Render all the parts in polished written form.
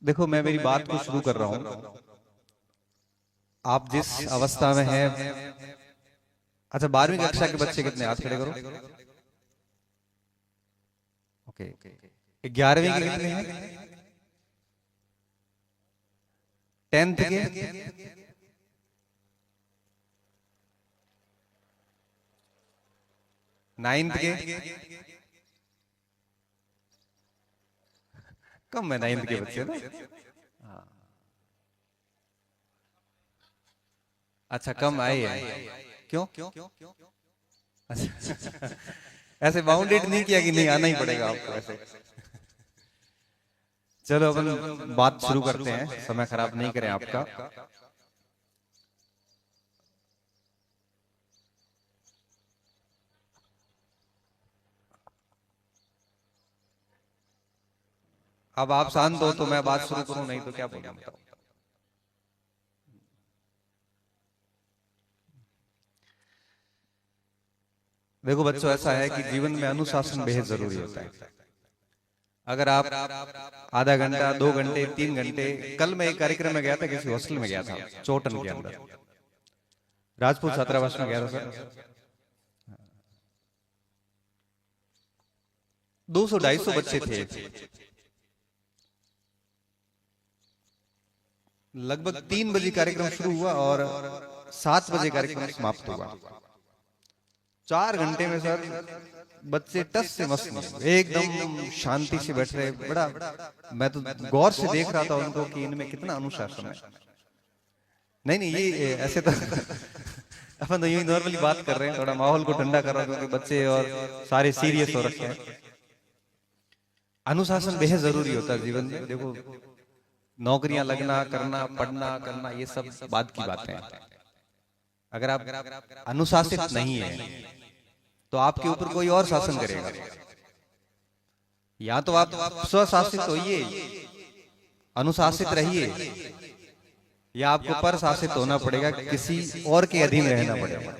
देखो, मैं मेरी बात को शुरू कर रहा हूं। आप जिस अवस्था में हैं, अच्छा 12वीं कक्षा के बच्चे कितने, हाथ खड़े करो। ओके, 11वीं के कितने हैं? 10th के? 9th के? कम है 9th के बच्चे ना। हाँ। अच्छा, कम आए हैं, क्यों? अच्छा ऐसे बाउंडेड नहीं किया कि नहीं आना ही पड़ेगा आपको ऐसे। चलो अपन बात शुरू करते हैं, समय खराब नहीं करें आपका। अब आप शांत हो तो मैं बात शुरू करूं, नहीं तो क्या बोलूं बताओ। देखो बच्चों, ऐसा है कि जीवन में अनुशासन बेहद जरूरी होता है। अगर आप आधा घंटा, 2 घंटे, 3 घंटे, कल मैं एक कार्यक्रम में गया था, किसी हॉस्टल में गया था चोटन के अंदर, राजपूत छात्रावास में गया था सर। 200-250 बच्चे थे, लगभग 3 बजे कार्यक्रम शुरू हुआ और 7 बजे कार्यक्रम समाप्त हुआ। 4 घंटे में सर बच्चे टस से मस में एकदम शांति से बैठ रहे। बड़ा मैं तो गौर से देख रहा था उनको कि इनमें कितना अनुशासन है। नहीं नहीं, ये ऐसे तो अपन तो यूं नॉर्मली बात कर रहे हैं, थोड़ा माहौल को ठंडा कर रहे हैं क्योंकि बच्चे और सारे सीरियस हो रखे हैं। अनुशासन बेहद जरूरी होता है जीवन में। देखो, नौकरियां लगना, करना, पढ़ना, करना, ये सब बाद की बातें हैं। अगर आप अनुशासित नहीं है तो आपके ऊपर कोई और शासन करेगा। या तो आप स्वशासित होइए, अनुशासित रहिए, या आपको पर शासित होना पड़ेगा, किसी और के अधीन रहना पड़ेगा।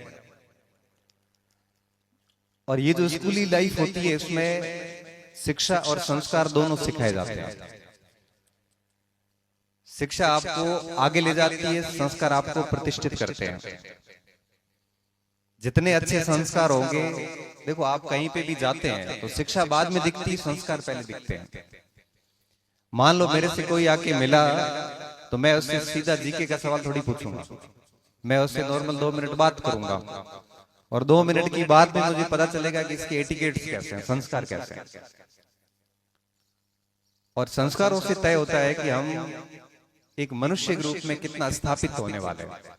और ये जो स्कूली लाइफ होती है, इसमें शिक्षा और संस्कार दोनों सिखाए जाते हैं। शिक्षा आपको आगे ले जाती है, संस्कार आपको प्रतिष्ठित करते हैं। जितने अच्छे संस्कार होंगे, देखो आप कहीं पे भी जाते हैं तो शिक्षा बाद में दिखती, संस्कार पहले दिखते हैं। मान लो मेरे से कोई आके मिला तो मैं उससे सीधा जीके का सवाल थोड़ी पूछूंगा। मैं उससे नॉर्मल 2 मिनट बात करूंगा और 2 मिनट की बात में मुझे पता चलेगा कि इसके एटिकेट्स कैसे हैं, संस्कार कैसे हैं। और संस्कारों से तय होता है कि हम एक मनुष्य के रूप में कितना स्थापित होने वाले हैं।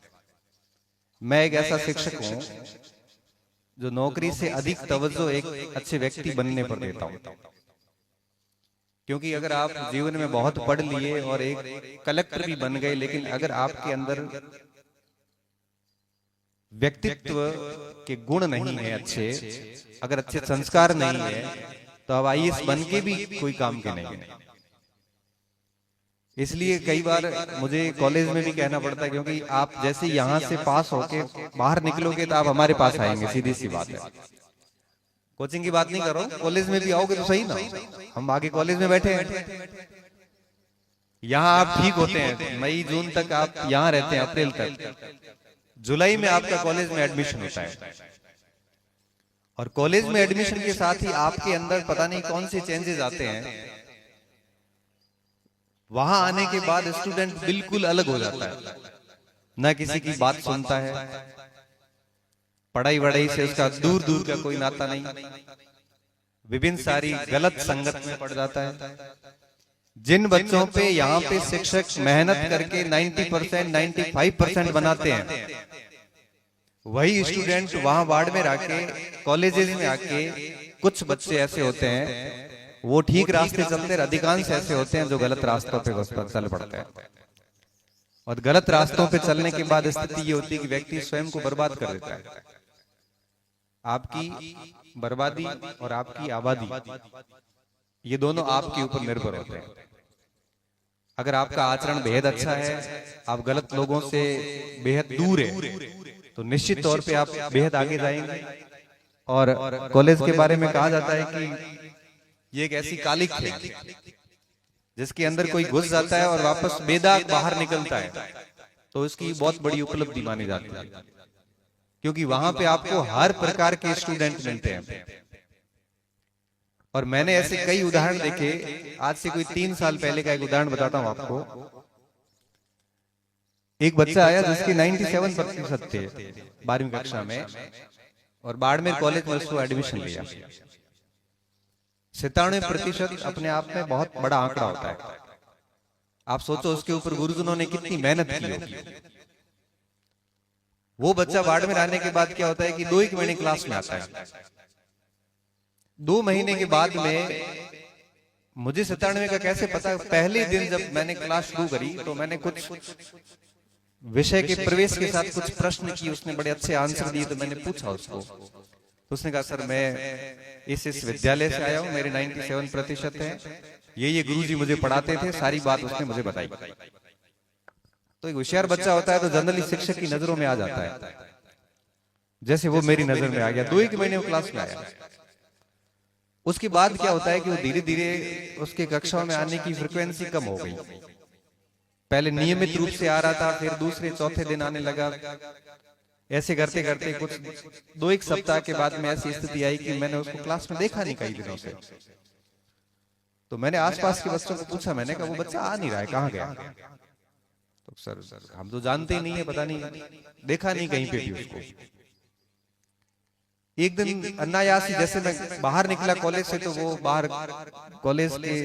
मैं एक ऐसा शिक्षक हूं जो नौकरी से अधिक तवज्जो एक अच्छे व्यक्ति बनने पर देता हूं। क्योंकि अगर आप जीवन में बहुत पढ़ लिए और एक कलेक्टर भी बन गए, लेकिन अगर आपके अंदर व्यक्तित्व के गुण नहीं है अच्छे, अगर अच्छे संस्कार नहीं है, तो अब आईएएस बन के भी कोई काम के नहीं है। इसलिए कई बार मुझे कॉलेज में भी कहना पड़ता है, क्योंकि आप जैसे यहाँ से पास होके बाहर निकलोगे तो आप हमारे पास आएंगे, सीधी सी बात है। कोचिंग की बात नहीं कर रहा हूँ, कॉलेज में भी आओगे तो सही ना। हम आगे कॉलेज में बैठे हैं, यहाँ आप ठीक होते हैं, मई जून तक आप यहाँ रहते हैं, अप्रैल तक, जुलाई में आपका कॉलेज में एडमिशन होता है। और कॉलेज में एडमिशन के साथ ही आपके अंदर पता नहीं कौन से चेंजेस आते हैं। वहां आने के बाद स्टूडेंट बिल्कुल अलग हो जाता है, न किसी की बात सुनता है, पढ़ाई वढ़ाई से उसका दूर दूर का कोई नाता नहीं, विभिन्न सारी गलत संगत में पड़ जाता है। जिन बच्चों पे यहाँ पे शिक्षक मेहनत करके 90%, 95% बनाते हैं, वही स्टूडेंट वहां वार्ड में आके, कॉलेजेस में आके, कुछ बच्चे ऐसे होते हैं वो ठीक रास्ते चलते, अधिकांश ऐसे होते हैं जो गलत रास्तों पे चल पड़ते हैं। और गलत रास्तों पे चलने के बाद स्थिति ये होती है कि व्यक्ति स्वयं को बर्बाद कर देता है। आपकी बर्बादी और आपकी आबादी, ये दोनों आपके ऊपर निर्भर होते हैं। अगर आपका आचरण बेहद अच्छा है, आप गलत लोगों से बेहद दूर है, तो निश्चित तौर पे आप बेहद आगे जाएंगे। और कॉलेज के बारे में कहा जाता है कि ये एक ऐसी कालिक है जिसके अंदर कोई घुस जाता है और वापस बेदाग बाहर निकलता है, तो इसकी बहुत बड़ी उपलब्धि मानी जाती है, क्योंकि वहां पे आपको हर प्रकार के स्टूडेंट मिलते हैं। और मैंने ऐसे कई उदाहरण देखे। आज से कोई 3 साल पहले का एक उदाहरण बताता हूं आपको। एक बच्चा आया जिसके 97% थे 12वीं कक्षा में, और बाड़मेर कॉलेज में उसको एडमिशन लिया। 97% अपने आप में बहुत बड़ा आंकड़ा होता है। आप सोचो उसके ऊपर गुरुजनों ने कितनी मेहनत की होगी। वो बच्चा बाड़मेर आने के बाद क्या होता है कि 2-1 महीने क्लास में आता है। 2 महीने के बाद में मुझे 97 का कैसे पता, पहले दिन जब मैंने क्लास शुरू करी तो मैंने कुछ विषय के प्रवेश के साथ कुछ प्रश्न किए, उसने बड़े अच्छे आंसर दिए। तो मैंने पूछा उसको, तो उसने कहा सर मैं इस विद्यालय से आया हूं, मेरे 97% हैं, ये गुरुजी मुझे पढ़ाते थे, सारी बात उसने मुझे बताई। तो एक होशियार बच्चा होता है तो जनरली शिक्षक की नजरों में आ जाता है, जैसे वो मेरी नजर में आ गया। 2-1 महीने वो क्लास में आया। उसके बाद क्या होता है कि वो धीरे धीरे उसके कक्षाओं में आने की फ्रिक्वेंसी कम हो गई। पहले नियमित रूप से आ रहा था, फिर दूसरे चौथे दिन आने लगा। ऐसे करते करते कुछ 2-1 सप्ताह के बाद में ऐसी स्थिति आई कि मैंने उसको क्लास में देखा नहीं कई दिनों से। तो मैंने आसपास के बच्चों को पूछा, मैंने कहा वो बच्चा आ नहीं रहा है, कहाँ गया? तो सर हम तो जानते ही नहीं है, पता नहीं, देखा नहीं कहीं पे भी उसको। एक दिन अनायासी जैसे मैं बाहर निकला कॉलेज से, तो वो बाहर कॉलेज के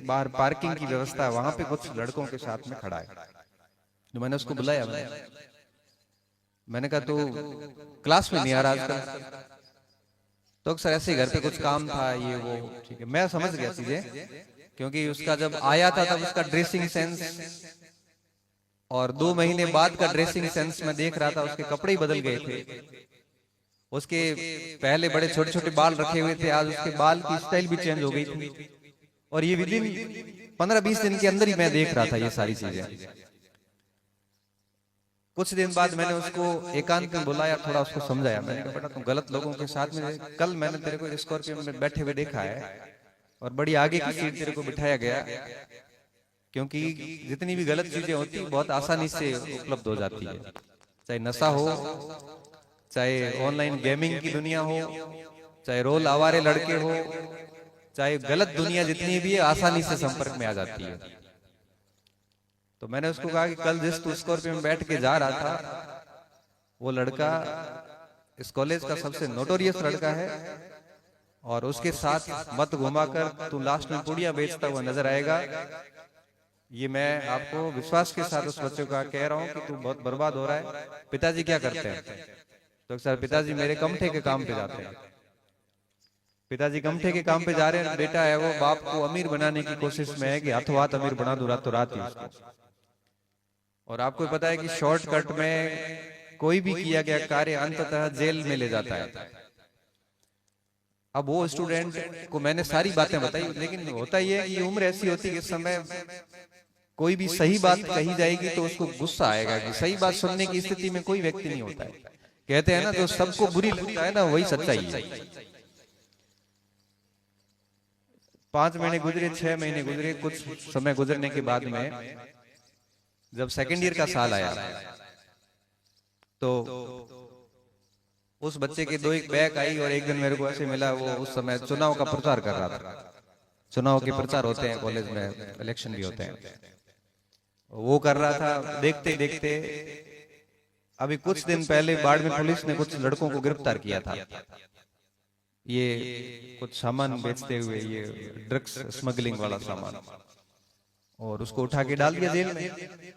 बाहर पार्किंग की व्यवस्था है, वहां पे कुछ लड़कों के साथ में खड़ा है। तो मैंने उसको बुलाया, मैंने कहा तो क्लास में नहीं आ रहा आजकल? तो सर ऐसे घर पे कुछ काम था, ये वो। ठीक है, मैं समझ गया चीजें, क्योंकि उसका जब आया था तब उसका ड्रेसिंग सेंस और 2 महीने बाद का ड्रेसिंग सेंस मैं देख रहा था, उसके कपड़े ही बदल गए थे। उसके पहले बड़े छोटे छोटे बाल रखे हुए थे, आज उसके बाल की स्टाइल भी चेंज हो गई थी। और ये विदिन 15-20 दिन के अंदर ही मैं देख रहा था ये सारी चीजें। कुछ दिन बाद मैंने उसको एकांत में बुलाया, थोड़ा उसको समझाया। मैंने कहा बेटा तुम गलत लोगों के साथ में, कल मैंने तेरे को स्कॉर्पियो में बैठे हुए देखा है और बड़ी आगे की सीट तेरे को बिठाया गया, क्योंकि जितनी भी गलत चीजें होती बहुत आसानी से उपलब्ध हो जाती है। चाहे नशा हो, चाहे ऑनलाइन गेमिंग की दुनिया हो, चाहे रोल आवारे लड़के हो, चाहे गलत दुनिया जितनी भी है, आसानी से संपर्क में आ जाती है। तो मैंने उसको कहा कि कल जिस तू स्कॉर्पियो में बैठ के जा रहा था, वो लड़का इस कॉलेज का सबसे नोटोरियस लड़का है, और उसके साथ मत घुमाकर तू लास्ट में पुड़िया बेचता हुआ नजर आएगा। ये मैं आपको विश्वास के साथ उस बच्चे का कह रहा हूँ कि तू बहुत बर्बाद हो रहा है। पिताजी क्या करते हैं? तो सर पिताजी मेरे कमठे के काम पे जाते हैं। पिताजी कमठे के काम पे जा रहे हैं, बेटा है वो बाप को अमीर बनाने की कोशिश में है कि हाथों हाथ अमीर बना दूं रातों रात ही उसको। और आपको पता है कि शॉर्टकट में कोई भी किया गया कार्य अंततः जेल में ले जाता है। अब वो स्टूडेंट को मैंने सारी बातें बताई, लेकिन होता ही है कि उम्र ऐसी होती है कि इस समय कोई भी सही बात कही जाएगी तो उसको गुस्सा आएगा कि सही बात सुनने की स्थिति में कोई व्यक्ति नहीं होता है। कहते हैं ना, जो सबको बुरी लगता है ना वही सच्चाई है। 5 महीने गुजरे, 6 महीने गुजरे, कुछ समय गुजरने के बाद में जब सेकेंड ईयर का साल आया तो उस बच्चे के 2-1 बैक आई, और एक दिन मेरे को ऐसे मिला, वो उस समय चुनाव का प्रचार कर रहा था। चुनाव के प्रचार होते हैं कॉलेज में, इलेक्शन भी होते हैं, वो कर रहा था। देखते देखते अभी कुछ दिन पहले बाड़मेर पुलिस ने कुछ लड़कों को गिरफ्तार किया था, ये कुछ सामान बेचते हुए, ये ड्रग्स स्मगलिंग वाला सामान, और उसको उठा के डाल दिया जेल में।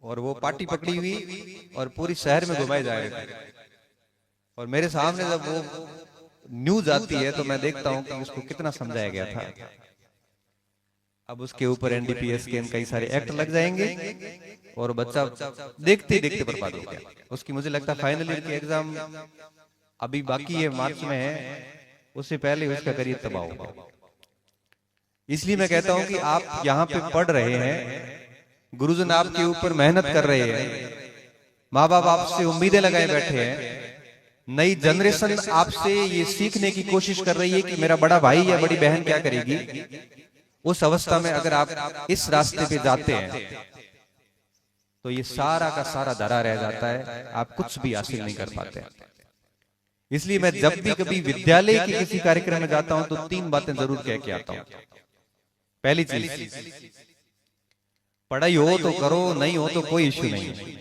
और वो पार्टी पकड़ी हुई और पूरी शहर में घुमाए जा रहे थे। और मेरे सामने जब वो न्यूज आती है तो मैं देखता हूं कि उसको कितना समझाया गया था। अब उसके ऊपर एनडीपीएस के कई सारे एक्ट लग जाएंगे और बच्चा देखते ही देखते बर्बाद हो गया। उसकी मुझे लगता है फाइनल ईयर की एग्जाम अभी बाकी है, मार्च में है, उससे पहले उसका करियर तबाह होगा। इसलिए मैं कहता हूं कि आप यहाँ पे पढ़ रहे हैं, गुरुजन आपके ऊपर मेहनत कर रहे हैं, माँ बाप आपसे उम्मीदें लगाए बैठे हैं, नई जनरेशन आपसे ये सीखने की कोशिश कर रही है कि मेरा बड़ा भाई या बड़ी बहन क्या करेगी। उस अवस्था में अगर आप इस रास्ते पे जाते हैं तो ये सारा का सारा धरा रह जाता है, आप कुछ भी हासिल नहीं कर पाते। इसलिए मैं जब भी कभी विद्यालय के किसी कार्यक्रम में जाता हूं तो 3 बातें जरूर कह के आता हूं। पहली चीज, पढ़ाई हो तो करो, नहीं हो तो कोई इश्यू नहीं,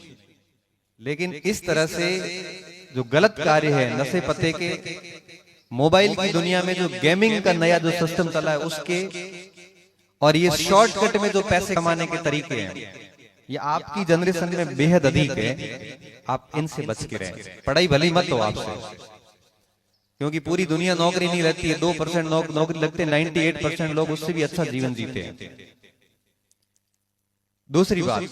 लेकिन इस तरह से जो गलत कार्य है, नशे पते के, मोबाइल की दुनिया में जो गेमिंग का नया जो सिस्टम चला है उसके, और ये शॉर्टकट में जो पैसे कमाने के तरीके हैं, ये आपकी जनरेशन में बेहद अधिक है। आप इनसे बच के रहें। पढ़ाई भली मत हो आपसे, क्योंकि पूरी दुनिया नौकरी नहीं रहती है, 2% नौकरी लगते हैं, 98% लोग उससे भी अच्छा जीवन जीते हैं। दूसरी बात,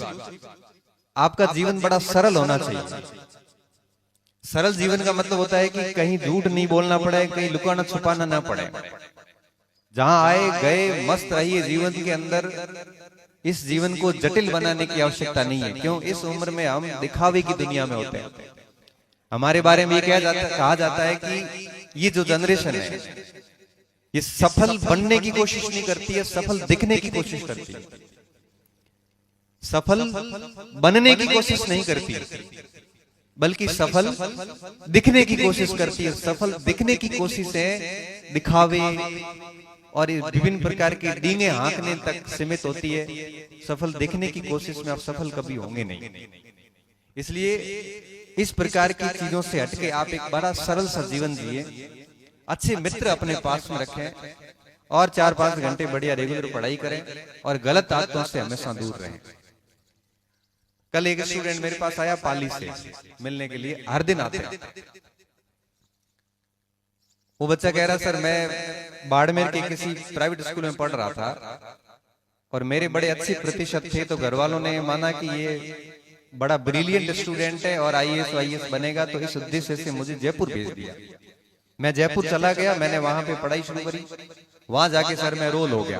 आपका जीवन बड़ा सरल होना चाहिए। सरल जीवन का मतलब होता है कि कहीं झूठ नहीं बोलना पड़े, कहीं लुकाना छुपाना ना पड़े। जहां आए गए मस्त रहिए जीवन के अंदर। इस जीवन को जटिल बनाने की आवश्यकता नहीं है। क्यों? इस उम्र में हम दिखावे की दुनिया में होते हैं। हमारे बारे में ये कहा जाता है कि ये जो जनरेशन है ये सफल बनने की कोशिश नहीं करती है, सफल दिखने की कोशिश करती है। सफल बनने की कोशिश नहीं करती, बल्कि सफल दिखने की कोशिश करती है। सफल दिखने की कोशिश है दिखावे और विभिन्न प्रकार की डींगे हाँकने तक सीमित होती है। सफल दिखने की कोशिश में आप सफल कभी होंगे नहीं। इसलिए इस प्रकार की चीजों से हटके आप एक बड़ा सरल सा जीवन जिए, अच्छे मित्र अपने पास में रखें और 4-5 घंटे बढ़िया रेगुलर पढ़ाई करें और गलत आदतों से हमेशा दूर रहें। कल एक स्टूडेंट मेरे पास आया पाली से मिलने के लिए, हर दिन आते हैं। वो बच्चा कह रहा, सर मैं बाड़मेर के किसी प्राइवेट स्कूल में पढ़ रहा था और मेरे बड़े अच्छे प्रतिशत थे, तो घर वालों ने माना कि ये बड़ा ब्रिलियंट स्टूडेंट है और IAS बनेगा, तो इस उद्देश्य से मुझे जयपुर भेज दिया। मैं जयपुर चला गया, मैंने वहां पे पढ़ाई शुरू करी। वहां जाके सर मैं रोल हो गया।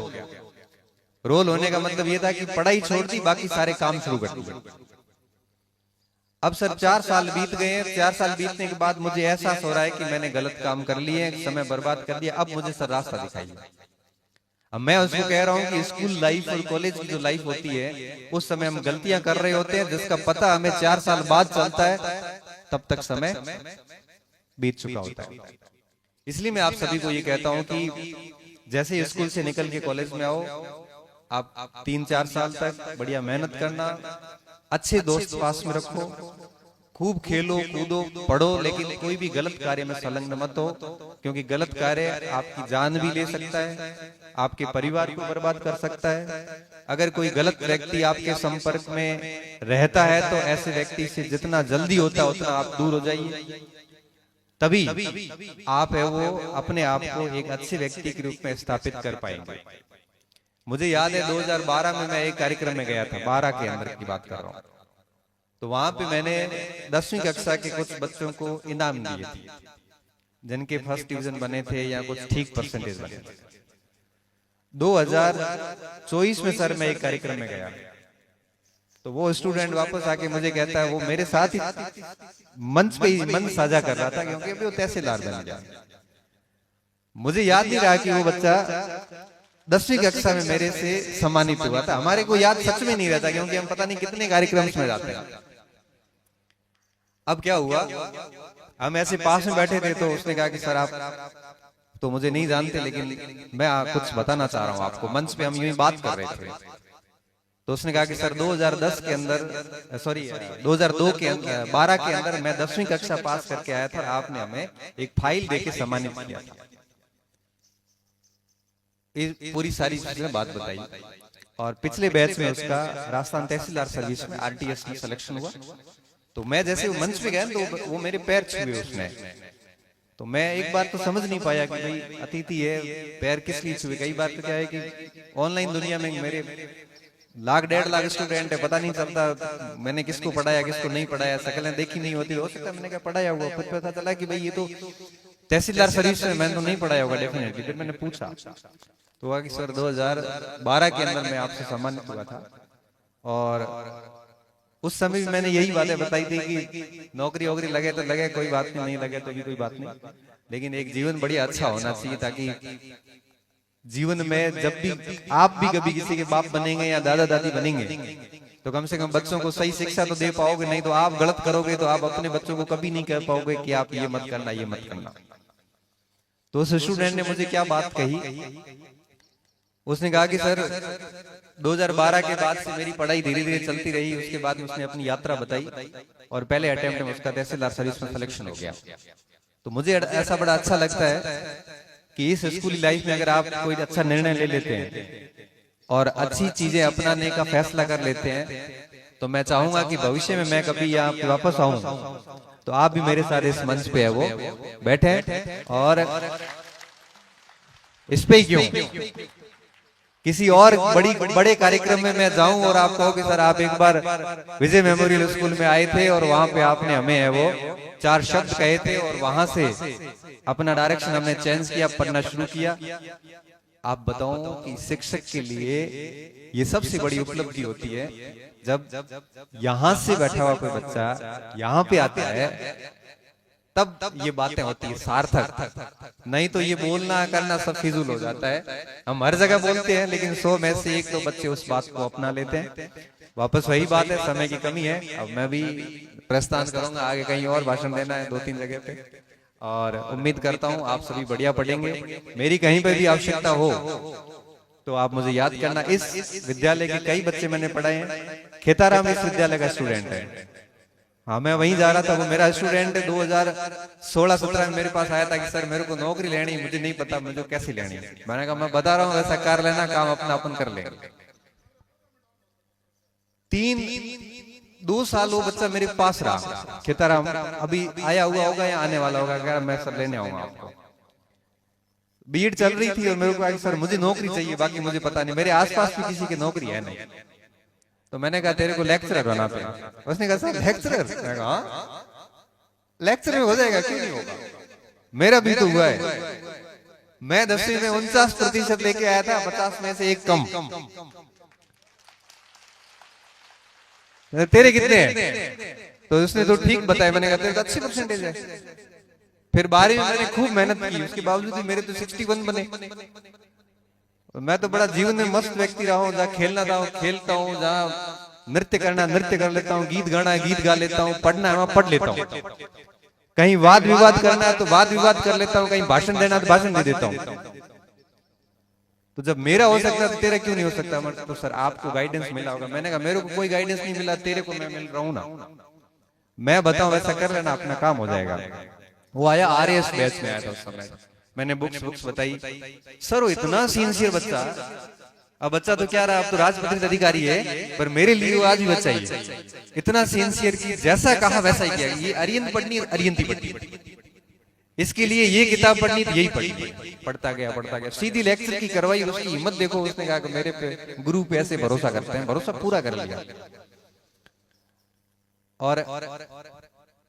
रोल होने का मतलब ये था कि पढ़ाई छोड़ दी, बाकी सारे काम शुरू कर दिए। अब सर 4 साल बीत गए हैं। 4 साल बीतने के बाद मुझे एहसास हो रहा है कि मैंने गलत काम कर लिए, समय बर्बाद कर दिया। अब मुझे सर रास्ता दिखाइए। अब मैं उसको कह रहा हूं कि स्कूल लाइफ और कॉलेज की जो लाइफ होती है उस समय हम गलतियां कर रहे होते हैं, जिसका पता हमें 4 साल बाद चलता है, तब तक समय बीत चुका होता है। इसलिए मैं आप सभी को ये कहता हूं कि जैसे स्कूल से निकल के कॉलेज में आओ, आप 3-4 साल तक बढ़िया मेहनत करना, अच्छे दोस्त पास में रखो, खूब खेलो कूदो पढ़ो, लेकिन कोई भी गलत कार्य में संलग्न मत हो, क्योंकि गलत कार्य आपकी जान भी ले सकता है, आपके परिवार को बर्बाद कर सकता है। अगर कोई गलत व्यक्ति आपके संपर्क में रहता है तो ऐसे व्यक्ति से जितना जल्दी होता है उतना आप दूर हो जाइए। तभी आप है वो अपने आप को एक अच्छे व्यक्ति के रूप में स्थापित कर पाएंगे। मुझे याद है 2012 में मैं एक कार्यक्रम में गया था, 12 के अंदर की बात कर रहा हूँ। तो वहां पे मैंने 10वीं कक्षा के कुछ बच्चों को इनाम दिए थे, जिनके फर्स्ट डिवीजन बने थे या कुछ ठीक परसेंटेज बने थे। 2024 में सर मैं एक कार्यक्रम में गया, तो वो स्टूडेंट वापस आके मुझे कहता है, वो मेरे साथ ही मंच पे ही मंच साझा कर रहा था, क्योंकि अभी वो तहसीलदार बन गया। मुझे याद नहीं रहा कि वो बच्चा 10वीं कक्षा में मेरे से सम्मानित हुआ था। हमारे को याद सच में नहीं रहता, क्योंकि हम पता नहीं कितने कार्यक्रम में जाते हैं। अब क्या हुआ, हम ऐसे पास में बैठे थे, तो उसने कहा कि सर आप तो मुझे नहीं जानते, लेकिन मैं कुछ बताना चाह रहा हूं आपको। मंच पे हम यूं ही बात कर रहे थे, तो उसने कहा कि सर 2010 के अंदर, सॉरी 2002 के 12 के अंदर मैं 10वीं कक्षा पास करके आया था, आपने हमें एक फाइल देके सम्मानित किया था। पूरी सारी चीजें बात बताई, और पिछले बैच में उसका राजस्थान तहसीलदार सर्विस में RTS में सिलेक्शन हुआ। तो मैं जैसे वो मंच पे गया तो वो मेरे पैर छुए उसने। तो मैं एक बार तो समझ नहीं पाया कि भाई अतिथि है, पैर किस लिए छुए। कई बार तो क्या है कि ऑनलाइन दुनिया में मेरे 1-1.5 लाख स्टूडेंट है, पता नहीं चलता मैंने किसको पढ़ाया किसको नहीं पढ़ाया, शक्लें देखी नहीं होती। हो सकता है मैंने कहा पढ़ाया हुआ, फिर पता चला कि भाई ये तो तहसीलदार सर्विस में, मैंने तो नहीं पढ़ाया होगा डेफिनेटली। फिर मैंने पूछा तो कहा कि सर 2012 के अंदर मैं आपसे सम्मानित हुआ था, और उस समय भी मैंने यही बातें बताई थी कि नौकरी वोकरी लगे तो लगे, कोई बात नहीं, नहीं लगे तो भी कोई बात नहीं, लेकिन एक जीवन बढ़िया अच्छा होना चाहिए, ताकि जीवन में जब भी आप भी कभी किसी के बाप बनेंगे या दादा दादी बनेंगे तो कम से कम बच्चों को सही शिक्षा तो दे पाओगे, नहीं तो आप गलत करोगे तो आप अपने बच्चों को कभी नहीं कह पाओगे कि आप ये मत करना ये मत करना। तो उस स्टूडेंट ने मुझे क्या बात कही, उसने कहा कि सर 2012 के बाद से मेरी पढ़ाई धीरे धीरे चलती रही, उसके बाद में उसने अपनी यात्रा बताई और पहले अटेम्प्ट में उसका तहसीलदार सर्विस में सिलेक्शन हो गया। तो मुझे ऐसा बड़ा अच्छा लगता है कि इस स्कूली लाइफ में अगर आप कोई अच्छा निर्णय ले लेते हैं और अच्छी चीजें अपनाने का फैसला कर लेते हैं तो मैं चाहूंगा कि भविष्य में मैं कभी यहाँ पे वापस आऊं तो आप भी मेरे साथ इस मंच पे है वो बैठे और इस पे क्यों किसी और बड़े कार्यक्रम में मैं जाऊं और आप कहो कि सर आप एक बार विजय मेमोरियल स्कूल में आए थे और वहां पे आपने हमें है वो 4 शब्द कहे थे और वहां से अपना डायरेक्शन हमने चेंज किया, पढ़ना शुरू किया। आप बताओ कि शिक्षक के लिए ये सबसे बड़ी उपलब्धि होती है जब यहां से बैठा हुआ कोई बच्चा यहां पे आता है तब ये बातें होती है सार्थक, नहीं तो ये बोलना करना सब फिजूल हो जाता है। हम हर जगह बोलते हैं लेकिन 100 में से 1-2 बच्चे उस बात को अपना लेते हैं। वापस वही बात है, समय की कमी है। अब मैं भी प्रस्थान करूंगा, आगे कहीं और भाषण देना है 2-3 जगह पे और उम्मीद करता हूं आप सभी बढ़िया पढ़ेंगे। मेरी कहीं पर भी आवश्यकता हो तो आप मुझे याद करना। इस विद्यालय के कई बच्चे मैंने पढ़ाए हैं, खेताराम इस विद्यालय का स्टूडेंट है। हाँ मैं वहीं जा रहा था, वो मेरा स्टूडेंट 2016-17 में मेरे पास आया था कि सर मेरे को नौकरी लेनी, मुझे नहीं पता मुझे कैसी लेनी है। मैंने कहा मैं बता रहा हूँ वैसा कर लेना, काम अपना अपन कर ले। 2 साल वो बच्चा मेरे पास रहा, खेताराम अभी आया हुआ होगा या आने वाला होगा, कह रहा मैं सर लेने आऊंगा आपको। बीएड चल रही थी और मेरे को कहा सर मुझे नौकरी चाहिए, बाकी मुझे पता नहीं, मेरे आसपास भी किसी की नौकरी है नहीं। तो मैंने कहा तेरे को लेक्चरर बनाते हैं। उसने कहा सर लेक्चरर? मैंने कहा लेक्चरर हो जाएगा, क्यों नहीं होगा, मेरा भी तो हुआ है। मैं 10वीं में 49% लेके आया था, 50 में से 1 कम। तेरे कितने हैं? तो उसने तो ठीक बताया। मैंने कहा तेरे तो अच्छी परसेंटेज है। फिर 12वीं में मैंने खूब मेहनत की, उसके बावजूद भी मेरे तो 61 बने। मैं तो बड़ा जीवन में मस्त व्यक्ति रहा हूँ, जहाँ खेलना था खेलता हूँ, जहाँ नृत्य करना नृत्य कर लेता हूँ, गीत गाना है गीत गा लेता हूँ, पढ़ना है वहां पढ़ लेता हूँ, कहीं वाद विवाद करना है तो वाद विवाद कर लेता हूँ, कहीं भाषण देना है तो भाषण दे देता हूँ। तो जब मेरा हो सकता है तो तेरा क्यों नहीं हो सकता? तो सर आपको गाइडेंस मिला होगा। मैंने कहा मेरे को कोई गाइडेंस नहीं मिला, तेरे को मैं मिल रहा हूँ ना, मैं बताऊं वैसा कर लेना, अपना काम हो जाएगा। वो आया RAS बैच में आया था उस समय, मैंने बुक्स बताई। सर वो इतना सिंसियर बच्चा, अब बच्चा तो क्या रहा, अब तो राजपत्रित अधिकारी है, पर मेरे लिए वो आज भी बच्चा ही है। इतना सिंसियर की जैसा कहा वैसा ही किया। ये अरियंत पढ़नी अरियंती पढ़नी, इसके लिए ये किताब पढ़नी तो यही पढ़ी। पढ़ता गया सीधी लेक्चर की करवाई। उसकी हिम्मत देखो, उसने कहा कि मेरे पे गुरु पे ऐसे भरोसा करते हैं, भरोसा पूरा कर लिया। और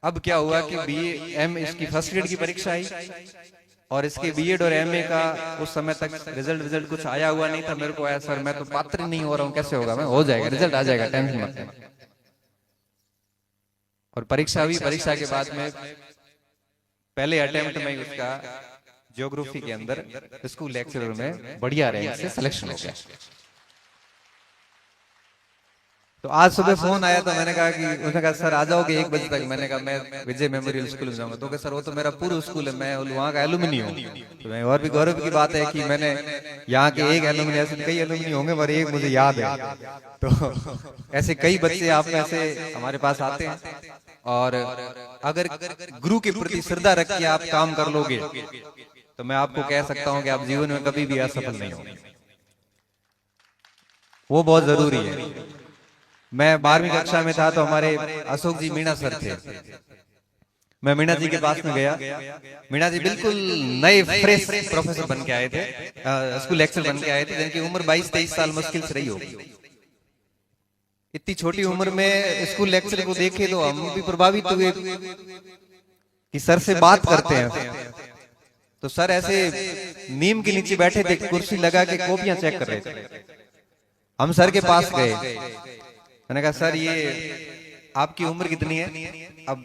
अब क्या हुआ कि BA इसकी फर्स्ट ग्रेड की परीक्षा आई और इसके बीएड और MA का उस समय तक रिजल्ट कुछ आया हुआ नहीं था। मेरे को आया सर मैं तो पात्र नहीं हो रहा हूँ, कैसे होगा? मैं हो जाएगा, रिजल्ट आ जाएगा, टेंशन मत लेना। और परीक्षा हुई, परीक्षा के बाद में पहले अटेम्प्ट में उसका ज्योग्राफी के अंदर स्कूल लेक्चरर में बढ़िया रैंक से सिलेक्शन हो गया। तो आज सुबह फोन आया तो मैंने कहा कि उसने कहा सर आ जाओगे 1 बजे तक। मैंने कहा मैं विजय मेमोरियल स्कूल में जाऊंगा। तो सर वो तो मेरा पूरा स्कूल है, मैं वहाँ का एलुमनी हूँ। तो मैं और भी गौरव की बात है कि मैंने यहाँ के एक एलुमनी, ऐसे कई एलुमनी होंगे पर एक मुझे याद है। तो ऐसे कई बच्चे आप में से हमारे पास आते हैं और अगर गुरु के प्रति श्रद्धा रख के आप काम कर लोगे तो मैं आपको कह सकता हूँ कि आप जीवन में कभी भी असफल नहीं होंगे। वो बहुत जरूरी है। मैं 12वीं कक्षा में था तो हमारे अशोक जी मीणा सर थे। मैं मीणा जी के पास में गया। मीणा जी बिल्कुल नए फ्रेश प्रोफेसर बन के आए थे, स्कूल लेक्चर बन के आए थे, जिनकी उम्र 22-23 साल मुश्किल से रही होगी। इतनी छोटी उम्र में स्कूल लेक्चर को देखे तो हम भी प्रभावित हुए कि सर से बात करते हैं। तो सर ऐसे नीम के नीचे बैठे थे, कुर्सी लगा के कॉपियां चेक कर रहे थे। हम सर के पास गए, मैंने कहा सर ये आपकी उम्र कितनी है? अब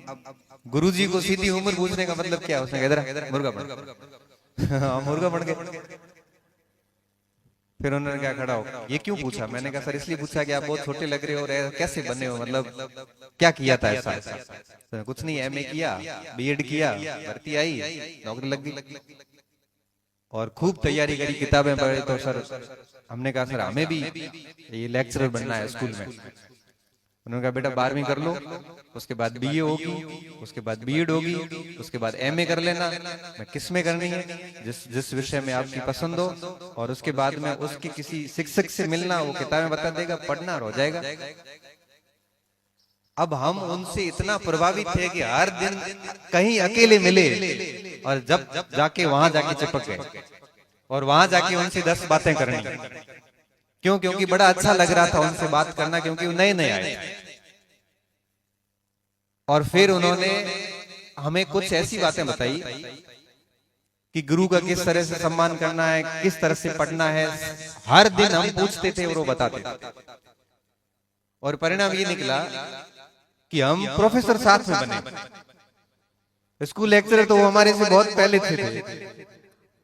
गुरुजी को सीधी उम्र पूछने का मतलब क्या? उसने कहा इधर मुर्गा बन। हाँ मुर्गा बन गए। फिर उन्होंने क्या खड़ा हो, ये क्यों पूछा? मैंने कहा सर इसलिए पूछा कि आप बहुत छोटे लग रहे हो और कैसे बने हो, मतलब क्या किया था ऐसा? तो कुछ नहीं, एमए किया, बीएड किया, भर्ती आई, नौकरी लग गई और खूब तैयारी करी, किताबें पढ़ी। तो सर हमने कहा सर हमें भी ये लेक्चरर बनना है स्कूल में। उन्होंने कहा बेटा 12वीं कर लो, उसके बाद बीए होगी, उसके बाद बीएड होगी, उसके बाद एमए कर लेना। मैं किस में करनी है? जिस विषय में आपकी पसंद हो, और उसके बाद में उसके किसी शिक्षक से मिलना, वो किताबें बता देगा, पढ़ना और हो जाएगा। अब हम उनसे इतना प्रभावित थे कि हर दिन कहीं अकेले मिले और जब जाके वहां जाके चिपक गए और वहां जाके उनसे 10 बातें करनी। क्यों? क्योंकि बड़ा अच्छा लग रहा था उनसे बात करना, क्योंकि वो नए नए आए थे। और फिर उन्होंने हमें कुछ ऐसी बातें बताई कि गुरु का किस तरह से सम्मान करना है, किस तरह से पढ़ना है। हर दिन हम पूछते थे और वो बताते थे, और परिणाम ये निकला कि हम प्रोफेसर साथ में बने। स्कूल लेक्चरर तो वो हमारे से बहुत पहले थे,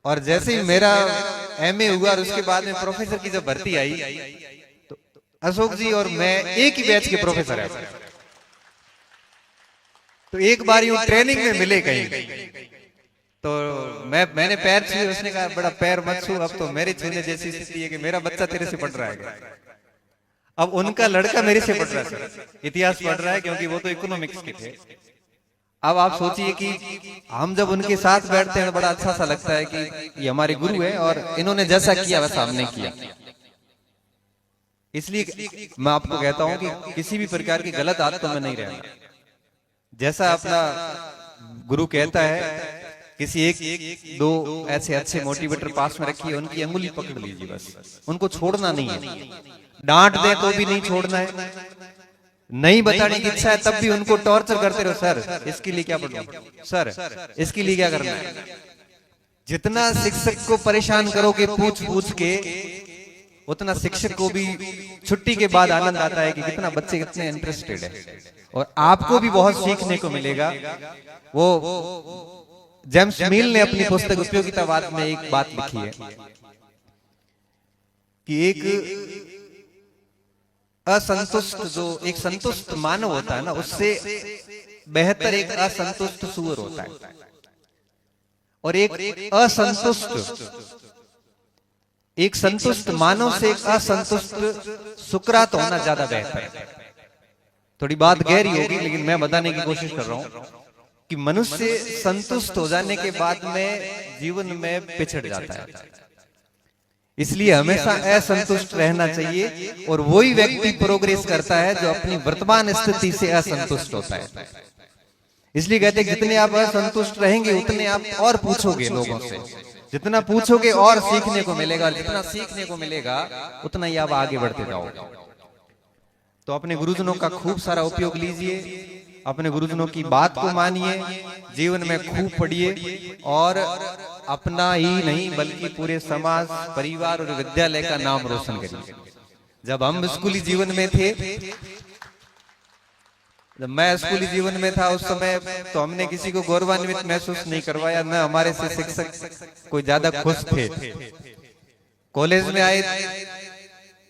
और जैसे ही मेरा एमए हुआ और उसके बाद में प्रोफेसर की जब भर्ती आई, तो अशोक जी और मैं एक ही बैच के प्रोफेसर हैं। तो एक बार यूं ट्रेनिंग में मिले कहीं, तो मैंने पैर छुए, उसने कहा बड़ा पैर मत छू, अब तो मेरे छूने जैसी स्थिति है कि मेरा बच्चा तेरे से पढ़ रहा है। अब उनका लड़का मेरे से पढ़ रहा है सर, इतिहास पढ़ रहा है, क्योंकि वो तो इकोनॉमिक्स के थे। अब आप सोचिए कि हम जब उनके साथ बैठते हैं बड़ा अच्छा सा लगता है कि ये हमारे गुरु है और इन्होंने जैसा किया वैसा हमने किया। इसलिए मैं आपको कहता हूं कि किसी भी प्रकार की गलत आदतों में नहीं रहना। जैसा अपना गुरु कहता है, किसी एक दो ऐसे अच्छे मोटिवेटर पास में रखिए, उनकी अंगुली पकड़ लीजिए, बस उनको छोड़ना नहीं है। डांट दे तो भी नहीं छोड़ना है, नहीं बताने की इच्छा है तब भी उनको टॉर्चर करते रहो। सर इसके लिए क्या पढ़ना, सर इसके लिए क्या करना है। जितना शिक्षक को परेशान करोगे पूछ पूछ के, उतना शिक्षक को भी छुट्टी के बाद आनंद आता है कि कितना बच्चे कितने इंटरेस्टेड है, और आपको भी बहुत सीखने को मिलेगा। वो जेम्स मिल ने अपनी पुस्तक उपयोगितावाद में एक बात लिखी है कि एक असंतुष्ट, जो एक संतुष्ट मानव होता है ना, उससे बेहतर एक असंतुष्ट सूअर होता है, और एक संतुष्ट मानव से एक असंतुष्ट सुकरात होना ज्यादा बेहतर है। थोड़ी बात गहरी होगी, लेकिन मैं बताने की कोशिश कर रहा हूं कि मनुष्य संतुष्ट हो जाने के बाद में जीवन में पिछड़ जाता है। इसलिए हमेशा असंतुष्ट रहना चाहिए, और वही व्यक्ति प्रोग्रेस करता है जो अपनी वर्तमान स्थिति से असंतुष्ट होता है। इसलिए कहते हैं जितने आप असंतुष्ट रहेंगे उतने आप और पूछोगे लोगों से, जितना पूछोगे और सीखने को मिलेगा, और जितना सीखने को मिलेगा उतना ही आप आगे बढ़ते जाओगे। तो अपने गुरुजनों का खूब सारा उपयोग लीजिए, अपने गुरुजनों की बात को मानिए, जीवन में खूब पढ़िए, और अपना ही नहीं बल्कि पूरे समाज, परिवार और विद्यालय का नाम रोशन करिए। जब हम स्कूली जीवन में थे, जब मैं स्कूली जीवन में था उस समय, तो हमने किसी को गौरवान्वित महसूस नहीं करवाया, न हमारे से शिक्षक कोई ज्यादा खुश थे। कॉलेज में आए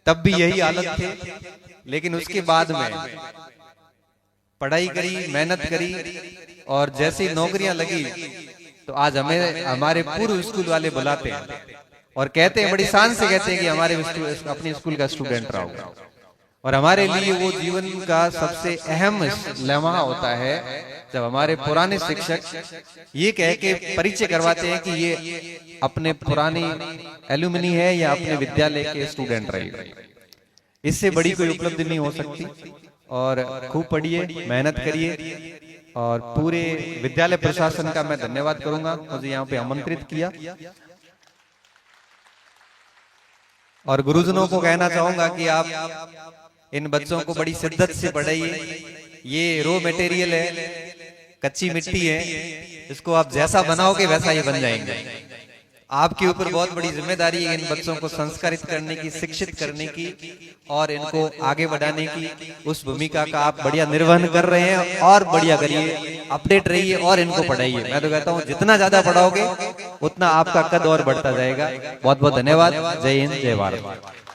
तब भी यही हालत थे, लेकिन उसके बाद में पढ़ाई करी, मेहनत करी, और जैसी नौकरियां लगी तो आज हमें हमारे पूर्व स्कूल वाले बुलाते हैं और कहते हैं, बड़ी शान से कहते हैं कि हमारे अपने स्कूल का स्टूडेंट रहा होगा। और हमारे लिए वो जीवन का सबसे अहम लम्हा होता है जब हमारे पुराने शिक्षक ये कह के परिचय करवाते हैं कि ये अपने पुरानी एल्यूमिनी है या अपने विद्यालय के स्टूडेंट रहे। इससे बड़ी कोई उपलब्धि नहीं हो सकती। और खूब पढ़िए, मेहनत करिए, और पूरे विद्यालय प्रशासन का मैं धन्यवाद करूंगा, मुझे यहाँ पे आमंत्रित किया। और गुरुजनों को कहना चाहूंगा कि आप इन बच्चों को बड़ी शिद्दत से पढ़ाइए। ये रॉ मटेरियल है, कच्ची मिट्टी है, इसको आप जैसा बनाओगे वैसा ये बन जाएंगे। आपके ऊपर बहुत बड़ी जिम्मेदारी है इन बच्चों को संस्कारित करने की, शिक्षित करने की और इनको आगे बढ़ाने की। उस भूमिका का आप बढ़िया निर्वहन कर रहे हैं और बढ़िया करिए, अपडेट रहिए और इनको पढ़ाइए। मैं तो कहता हूँ जितना ज्यादा पढ़ाओगे उतना आपका कद और बढ़ता जाएगा। बहुत बहुत धन्यवाद। जय हिंद, जय भारत।